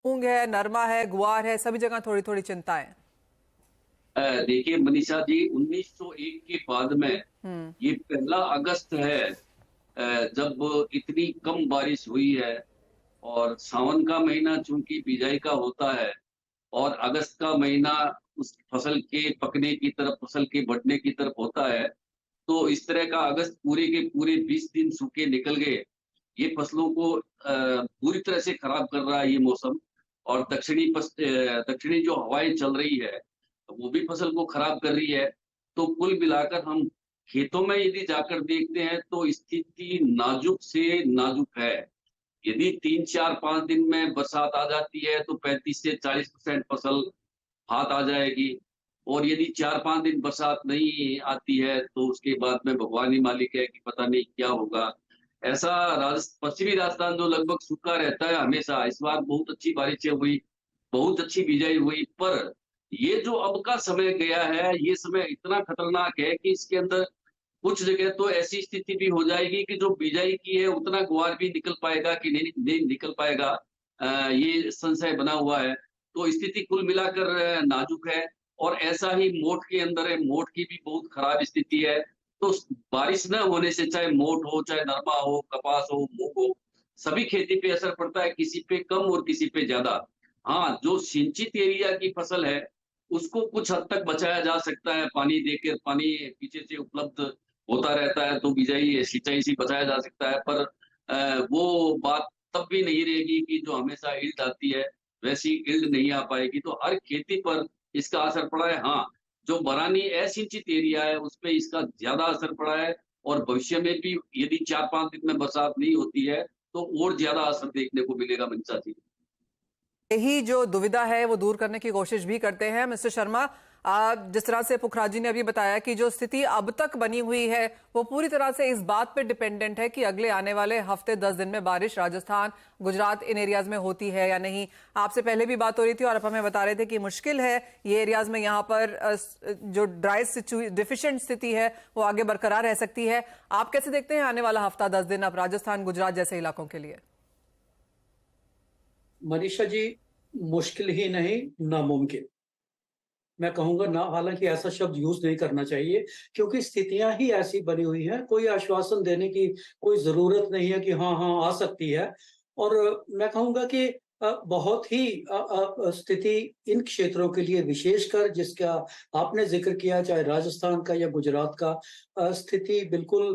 मूंग है, नरमा है, गुआर है, सभी जगह थोड़ी थोड़ी चिंता है। देखिए मनीषा जी, 1901 के बाद में हम्म। ये पहला अगस्त है जब इतनी कम बारिश हुई है। और सावन का महीना चूंकि बिजाई का होता है, और अगस्त का महीना उस फसल के पकने की तरफ, फसल के बढ़ने की तरफ होता है। तो इस तरह का अगस्त पूरे के पूरे 20 दिन सूखे निकल गए। ये फसलों को पूरी तरह से खराब कर रहा है ये मौसम। और दक्षिणी जो हवाएं चल रही है, वो भी फसल को खराब कर रही है। तो कुल मिलाकर हम खेतों में यदि जाकर देखते हैं तो स्थिति नाजुक से नाजुक है। यदि 3 4 5 दिन में बरसात आ जाती है तो 35 से 40% फसल हाथ आ जाएगी। और यदि 4 5 दिन बरसात नहीं आती है तो उसके बाद में भगवान ही मालिक है कि पता नहीं क्या होगा। ऐसा पश्चिमी राजस्थान जो लगभग सूखा रहता है हमेशा, इस बार बहुत अच्छी बारिशें हुई, बहुत अच्छी बिजाई हुई। पर ये जो अब का समय गया है, ये समय इतना खतरनाक है कि इसके अंदर कुछ जगह तो ऐसी स्थिति भी हो जाएगी कि जो बिजाई की है उतना ग्वार भी निकल पाएगा कि नहीं नहीं निकल पाएगा। ये संशय बना हुआ है। तो स्थिति कुल मिलाकर नाजुक है। और ऐसा ही मोठ के अंदर है, मोठ की भी बहुत खराब स्थिति है। तो बारिश न होने से, चाहे मोठ हो, चाहे नरमा हो, कपास हो, मूंग हो, सभी खेती पे असर पड़ता है, किसी पे कम और किसी पे ज्यादा। हाँ, जो सिंचित एरिया की फसल है उसको कुछ हद तक बचाया जा सकता है, पानी देकर, पानी पीछे से उपलब्ध होता रहता है तो बिजाई सिंचाई से बचाया जा सकता है। पर वो बात तब भी नहीं रहेगी कि जो हमेशा ईल्ड आती है वैसी ईल्ड नहीं आ पाएगी। तो हर खेती पर इसका असर पड़ा है। हाँ, जो बरानी असिंचित एरिया है उस पे इसका ज्यादा असर पड़ा है। और भविष्य में भी यदि 4 5 दिन में बरसात नहीं होती है तो और ज्यादा असर देखने को मिलेगा मनसा जी। यही जो दुविधा है वो दूर करने की कोशिश भी करते हैं मिस्टर शर्मा। जिस तरह से पुखराज जी ने अभी बताया कि जो स्थिति अब तक बनी हुई है वो पूरी तरह से इस बात पे डिपेंडेंट है कि अगले आने वाले हफ्ते 10 दिन में बारिश राजस्थान, गुजरात इन एरियाज में होती है या नहीं। आपसे पहले भी बात हो रही थी और आप हमें बता रहे थे कि मुश्किल है ये एरियाज में, यहाँ पर जो डिफिशिएंट स्थिति है वो आगे बरकरार रह सकती है। आप कैसे देखते हैं आने वाला हफ्ता 10 दिन अब राजस्थान, गुजरात जैसे इलाकों के लिए? मनीषा जी, मुश्किल ही नहीं, नामुमकिन मैं कहूंगा ना। हालांकि ऐसा शब्द यूज नहीं करना चाहिए क्योंकि स्थितियां ही ऐसी बनी हुई हैं। कोई आश्वासन देने की कोई जरूरत नहीं है कि हाँ हाँ आ सकती है। और मैं कहूंगा कि बहुत ही स्थिति इन क्षेत्रों के लिए, विशेषकर जिसका आपने जिक्र किया, चाहे राजस्थान का या गुजरात का, स्थिति बिल्कुल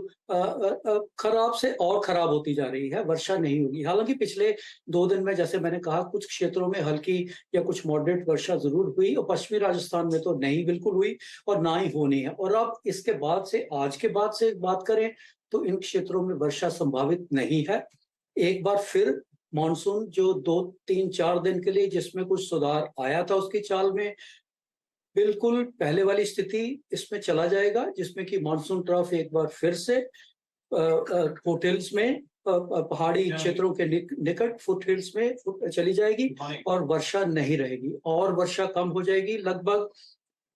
खराब से और खराब होती जा रही है। वर्षा नहीं होगी। हालांकि पिछले 2 दिन में, जैसे मैंने कहा, कुछ क्षेत्रों में हल्की या कुछ मॉडरेट वर्षा जरूर हुई, और पश्चिमी राजस्थान में तो नहीं बिल्कुल हुई और ना ही होनी है। और अब इसके बाद से, आज के बाद से बात करें तो इन क्षेत्रों में वर्षा संभावित नहीं है। एक बार फिर मानसून जो 2 3 4 दिन के लिए जिसमें कुछ सुधार आया था उसकी चाल में, बिल्कुल पहले वाली स्थिति इसमें चला जाएगा, जिसमें कि मानसून ट्रफ एक बार फिर से फुटहिल्स में, पहाड़ी क्षेत्रों के निकट फुटहिल्स में चली जाएगी और वर्षा नहीं रहेगी और वर्षा कम हो जाएगी। लगभग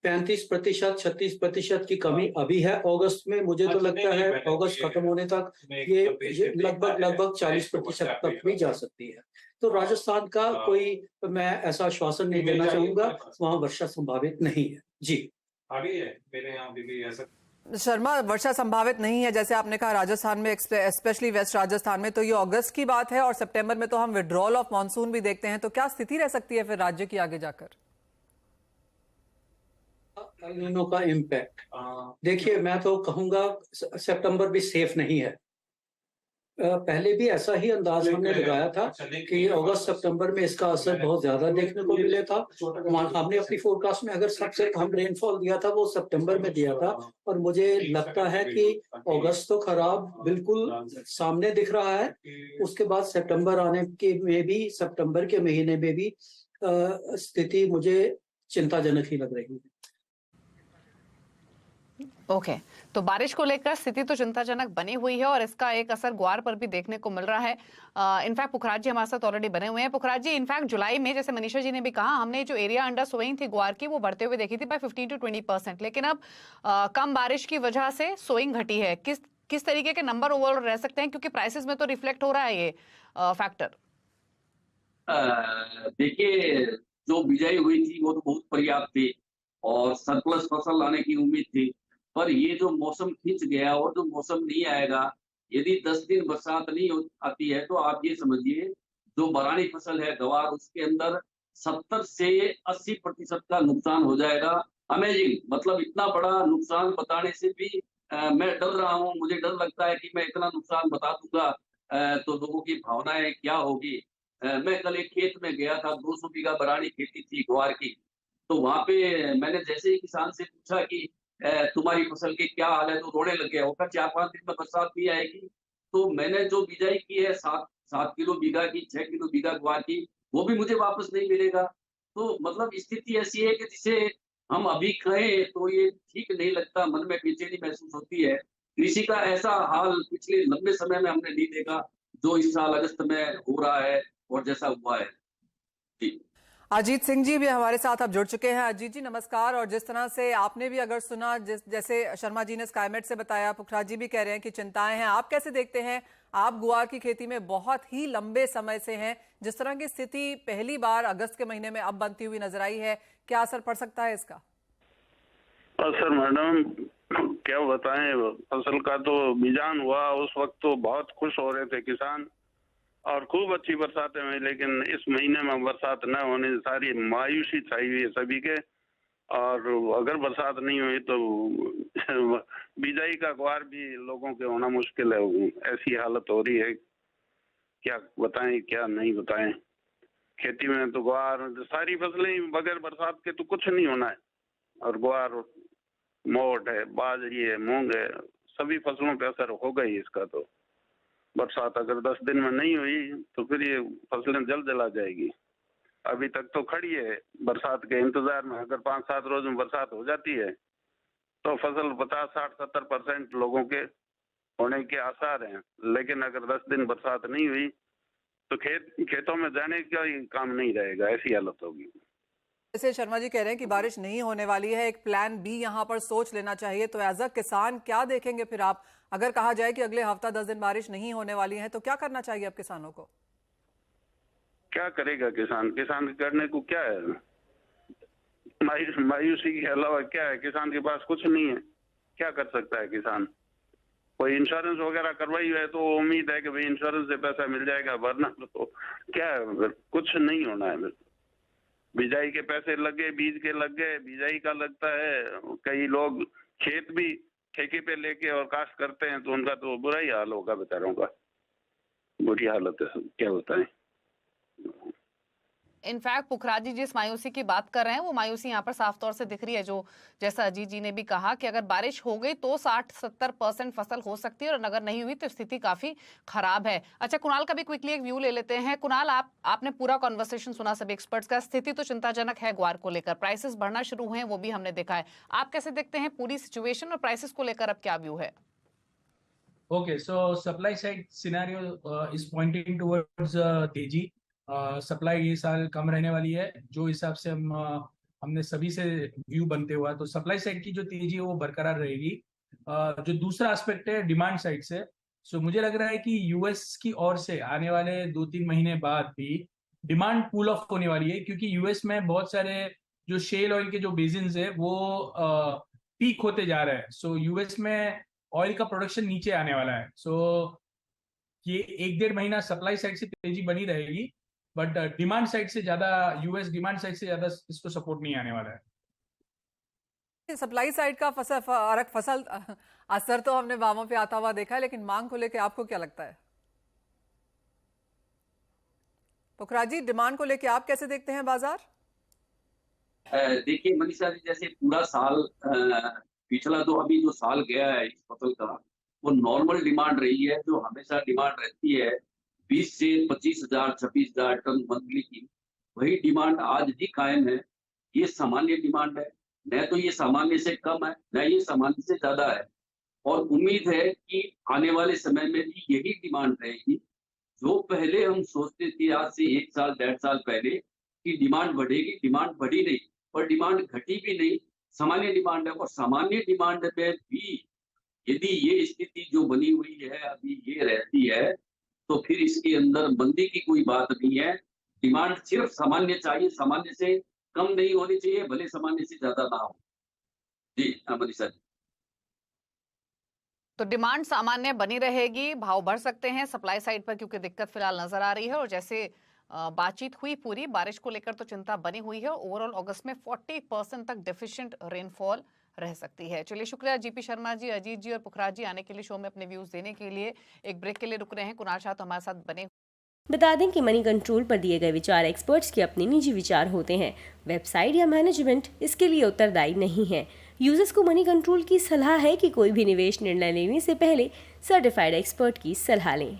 35% 36% की कमी अभी है अगस्त में। मुझे तो लगता है अगस्त खत्म होने तक ये लगभग लगभग 40% तक भी जा सकती है। तो राजस्थान का कोई, मैं ऐसा आश्वासन नहीं देना चाहूंगा, वहां वर्षा संभावित नहीं है जी। आगे है मेरे यहाँ भी ऐसा। शर्मा, वर्षा संभावित नहीं है जैसे आपने कहा राजस्थान में, स्पेशली वेस्ट राजस्थान में, तो ये अगस्त की बात है और सितंबर में तो हम विड्रॉल ऑफ मॉनसून भी देखते हैं। तो क्या स्थिति रह सकती है फिर राज्य की आगे जाकर? एल नीनो का इम्पैक्ट, देखिए मैं तो कहूंगा सितंबर भी सेफ नहीं है। पहले भी ऐसा ही अंदाज हमने लगाया था कि अगस्त सितंबर में इसका असर बहुत ज्यादा देखने को मिले था। हमने अपनी फोरकास्ट में अगर सबसे कम रेनफॉल दिया था वो सितंबर में दिया था, और मुझे लगता है कि अगस्त तो खराब बिल्कुल सामने दिख रहा है। उसके बाद सितंबर आने के में भी, सितंबर के महीने में भी स्थिति मुझे चिंताजनक ही लग रही है। ओके, तो बारिश को लेकर स्थिति तो चिंताजनक बनी हुई है और इसका एक असर ग्वार पर भी देखने को मिल रहा है। इनफैक्ट पुखराज जी हमारे साथ ऑलरेडी बने हुए हैं। पुखराज जी, इनफैक्ट जुलाई में, जैसे मनीषा जी ने भी कहा, हमने जो एरिया अंडर सोइंग थी ग्वार की वो बढ़ते हुए देखी थी बाय 15 to 20%, लेकिन अब कम बारिश की वजह से सोइंग घटी है। किस तरीके के नंबर ओवरऑल रह सकते हैं, क्योंकि प्राइसेस में तो रिफ्लेक्ट हो रहा है ये फैक्टर? देखिए, जो बिजाई हुई थी वो तो बहुत पर्याप्त थी और सरप्लस फसल आने की उम्मीद थी। पर ये जो मौसम खिंच गया और जो मौसम नहीं आएगा, यदि 10 दिन बरसात नहीं हो आती है तो आप ये समझिए जो बरानी फसल है गँवार उसके अंदर 70 से 80% का नुकसान हो जाएगा। अमेज़िंग मतलब इतना बड़ा नुकसान बताने से भी मैं डर रहा हूँ, मुझे डर लगता है कि मैं इतना नुकसान बता दूँगा तो लोगों की भावनाएँ क्या होगी? मैं कल एक खेत में गया था, 200 बीघा बरानी खेती थी ग्वार की। तो वहाँ पे मैंने जैसे ही किसान से पूछा कि तुम्हारी फसल की क्या हाल है? तो रोने लग गया। वो कहा 4-5 दिन में बरसात नहीं आएगी। तो मैंने जो बिजाई की है 7 किलो बीघा की, 6 किलो बीघा ग्वार की, वो भी मुझे वापस नहीं मिलेगा। तो मतलब स्थिति ऐसी है कि जिसे हम अभी कहें तो ये ठीक नहीं लगता, मन में बेचैनी महसूस होती है। कृषि का ऐसा हाल पिछले लंबे समय में हमने नहीं देखा, जो इस साल अगस्त में हो रहा है और जैसा हुआ है। जी। अजीत सिंह जी भी हमारे साथ अब जुड़ चुके हैं। अजीत जी नमस्कार। और जिस तरह से आपने भी अगर सुना, जैसे शर्मा जी ने स्काईमेट से बताया, पुखराज जी भी कह रहे हैं कि चिंताएं हैं, आप कैसे देखते हैं? आप गुआर की खेती में बहुत ही लंबे समय से हैं, जिस तरह की स्थिति पहली बार अगस्त के महीने में अब बनती हुई नजर आई है, क्या असर पड़ सकता है इसका? सर मैडम क्या बताएं, फसल का तो बीजान हुआ उस वक्त तो बहुत खुश हो रहे थे किसान और खूब अच्छी बरसातें हुई, लेकिन इस महीने में बरसात न होने से सारी मायूसी छाई हुई है सभी के। और अगर बरसात नहीं हुई तो बिजाई का ग्वार भी लोगों के होना मुश्किल है, ऐसी हालत हो रही है। क्या बताएं क्या नहीं बताएं, खेती में तो ग्वार सारी फसलें बगैर बरसात के तो कुछ नहीं होना है। और ग्वार, मोट है, बाजरी है, मूंग है, सभी फसलों पे असर होगा ही इसका। तो बरसात अगर 10 दिन में नहीं हुई तो फिर ये फसलें जल जला जाएगी। अभी तक तो खड़ी है बरसात के इंतजार में। अगर 5-7 रोज में बरसात हो जाती है तो फसल 50-60-70% लोगों के होने के आसार हैं। लेकिन अगर 10 दिन बरसात नहीं हुई तो खेतों में जाने का ही काम नहीं रहेगा, ऐसी हालत होगी। जैसे शर्मा जी कह रहे हैं कि बारिश नहीं होने वाली है, एक प्लान बी यहाँ पर सोच लेना चाहिए, तो एज अ किसान क्या देखेंगे फिर आप? अगर कहा जाए कि अगले हफ्ता 10 दिन बारिश नहीं होने वाली है तो क्या करना चाहिए अब किसानों को? क्या करेगा किसान? किसान करने को क्या है? मायूसी के अलावा क्या है? किसान के पास कुछ नहीं है, क्या कर सकता है किसान? कोई इंश्योरेंस वगैरह करवाई है तो उम्मीद है कि भाई इंश्योरेंस से पैसा मिल जाएगा, वरना तो क्या है, कुछ नहीं होना है। बिजाई के पैसे लगे, बीज के लग गए, बिजाई का लगता है। कई लोग खेत भी ठेके पे लेके और काश्त करते हैं तो उनका तो बुरा ही हाल होगा बेचारों का, बुरी हालत है, क्या होता है। इनफैक्ट पुखराज जी जिस मायूसी की बात कर रहे हैं वो मायूसी यहाँ पर साफ तौर से दिख रही है, जो जैसा अजीत जी ने भी कहा कि अगर बारिश हो गई तो 60-70% फसल हो सकती है और अगर नहीं हुई तो स्थिति काफी खराब है। अच्छा कुणाल का भी क्विकली एक व्यू ले लेते हैं। कुणाल, आपने पूरा कॉन्वर्सेशन सुना सभी एक्सपर्ट्स का। स्थिति तो चिंताजनक है ग्वार को लेकर, प्राइसेस बढ़ना शुरू हुए हैं वो भी हमने देखा है। आप कैसे देखते हैं पूरी सिचुएशन और प्राइसेस को लेकर अब क्या व्यू है? Okay, so supply side scenario is pointing towards तेजी। सप्लाई ये साल कम रहने वाली है जो हिसाब से हमने सभी से व्यू बनते हुआ, तो सप्लाई साइड की जो तेजी है वो बरकरार रहेगी। जो दूसरा एस्पेक्ट है डिमांड साइड से, सो मुझे लग रहा है कि यूएस की ओर से आने वाले 2-3 महीने बाद भी डिमांड कूल ऑफ होने वाली है, क्योंकि यूएस में बहुत सारे जो शेल ऑयल के जो बेसिन्स है वो पीक होते जा रहे हैं। सो यूएस में ऑयल का प्रोडक्शन नीचे आने वाला है। सो ये 1-1.5 महीना सप्लाई साइड से तेजी बनी रहेगी, बट डिमांड साइड से ज्यादा, यूएस डिमांड साइड से ज्यादा इसको सपोर्ट नहीं आने वाला है। सप्लाई साइड का फसल असर तो हमने वामों पे आता हुआ देखा है, लेकिन मांग को लेकर आपको क्या लगता है? पुखराज जी, डिमांड को लेकर आप कैसे देखते हैं बाजार? देखिए मनीषा जी, जैसे पूरा साल पिछला तो अभी जो साल गया है इस फसल का, वो नॉर्मल डिमांड रही है जो हमेशा डिमांड रहती है 20 से 25,000 26,000 टन मंथली की। वही डिमांड आज भी कायम है। ये सामान्य डिमांड है, न तो ये सामान्य से कम है न ये सामान्य से ज्यादा है। और उम्मीद है कि आने वाले समय में भी यही डिमांड रहेगी। जो पहले हम सोचते थे आज से 1 साल 1.5 साल पहले कि डिमांड बढ़ेगी, डिमांड बढ़ी नहीं और डिमांड घटी भी नहीं, सामान्य डिमांड है। और सामान्य डिमांड में भी यदि ये स्थिति जो बनी हुई है अभी ये रहती है तो फिर इसके अंदर मंदी की कोई बात नहीं है। डिमांड सिर्फ सामान्य चाहिए, सामान्य से कम नहीं होनी चाहिए, भले सामान्य से ज्यादा ना हो। जी मनीषा जी। तो डिमांड सामान्य बनी रहेगी, भाव बढ़ सकते हैं सप्लाई साइड पर क्योंकि दिक्कत फिलहाल नजर आ रही है। और जैसे बातचीत हुई पूरी बारिश को लेकर तो चिंता बनी हुई है। ओवरऑल अगस्त में 40% तक डेफिशिएंट रेनफॉल रह सकती है। चलिए शुक्रिया जीपी शर्मा जी, अजीत जी और पुखराज जी आने के लिए, शो में अपने व्यूज देने के लिए। एक ब्रेक के लिए रुक रहे हैं, कुणाल शाह तो हमारे साथ बने। बता दें कि मनी कंट्रोल पर दिए गए विचार एक्सपर्ट्स के अपने निजी विचार होते हैं। वेबसाइट या मैनेजमेंट इसके लिए उत्तरदायी नहीं है। यूजर्स को मनी कंट्रोल की सलाह है कि कोई भी निवेश निर्णय लेने से पहले सर्टिफाइड एक्सपर्ट की सलाह लें।